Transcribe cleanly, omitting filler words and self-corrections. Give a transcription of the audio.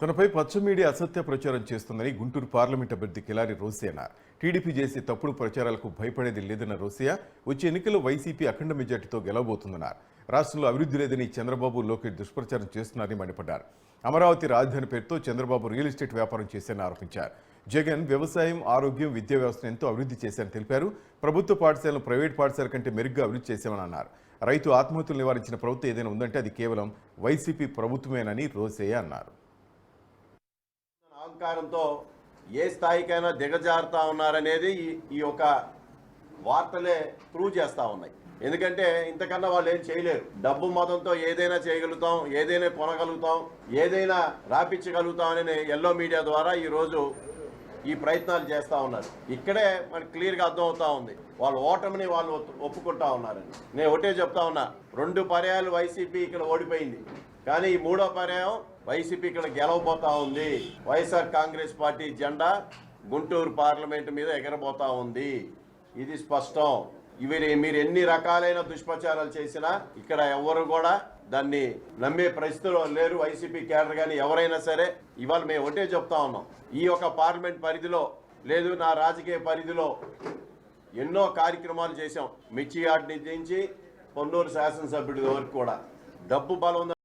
తనపై పచ్చ మీడియా అసత్య ప్రచారం చేస్తుందని గుంటూరు పార్లమెంట్ అభ్యర్థి కిలారి రోసియా అన్నారు. టీడీపీ చేసే తప్పుడు ప్రచారాలకు భయపడేది లేదన్న రోసియా వచ్చే ఎన్నికల్లో వైసీపీ అఖండ మెజార్టీతో గెలవబోతుందన్నారు. రాష్ట్రంలో అభివృద్ధి లేదని చంద్రబాబు లోకేష్ దుష్ప్రచారం చేస్తున్నారని మండిపడ్డారు. అమరావతి రాజధాని పేరుతో చంద్రబాబు రియల్ ఎస్టేట్ వ్యాపారం చేశారని ఆరోపించారు. జగన్ వ్యవసాయం, ఆరోగ్యం, విద్యా వ్యవస్థను ఎంతో అభివృద్ధి చేశారని తెలిపారు. ప్రభుత్వ పాఠశాలను ప్రైవేట్ పాఠశాల కంటే మెరుగ్గా అభివృద్ధి చేశామని అన్నారు. రైతు ఆత్మహత్యలు నివారించిన ప్రభుత్వం ఏదైనా ఉందంటే అది కేవలం వైసీపీ ప్రభుత్వమేనని రోసియా అన్నారు. అహంకారంతో ఏ స్థాయికైనా దిగజారుతా ఉన్నారనేది ఈ యొక్క వార్తలే ప్రూవ్ చేస్తూ ఉన్నాయి. ఎందుకంటే ఇంతకన్నా వాళ్ళు ఏం చేయలేరు. డబ్బు మతంతో ఏదైనా చేయగలుగుతాం, ఏదైనా కొనగలుగుతాం, ఏదైనా రాపించగలుగుతాం అని ఎల్లో మీడియా ద్వారా ఈరోజు ఈ ప్రయత్నాలు చేస్తూ ఉన్నారు. ఇక్కడే మనకి క్లియర్గా అర్థమవుతా ఉంది వాళ్ళ ఓటమిని వాళ్ళు ఒప్పుకుంటా ఉన్నారని. నేను ఒకటే చెప్తా ఉన్నా, 2 పర్యాయాలు వైసీపీ ఇక్కడ ఓడిపోయింది, కానీ ఈ 3వ పర్యాయం వైసీపీ ఇక్కడ గెలవబోతా ఉంది. వైఎస్ఆర్ కాంగ్రెస్ పార్టీ జెండా గుంటూరు పార్లమెంటు మీద ఎగరబోతా ఉంది. ఇది స్పష్టం. మీరు ఎన్ని రకాలైన దుష్ప్రచారాలు చేసినా ఇక్కడ ఎవరు కూడా దాన్ని నమ్మే పరిస్థితిలో లేరు. వైసీపీ క్యాడర్ కానీ ఎవరైనా సరే ఇవాళ మేము ఒకటే చెప్తా ఉన్నాం, ఈ యొక్క పార్లమెంట్ పరిధిలో లేదు నా రాజకీయ పరిధిలో ఎన్నో కార్యక్రమాలు చేశాం. మిర్చి యార్డ్ నుంచి పొన్నూరు శాసనసభ్యుడి వరకు కూడా డబ్బు బలం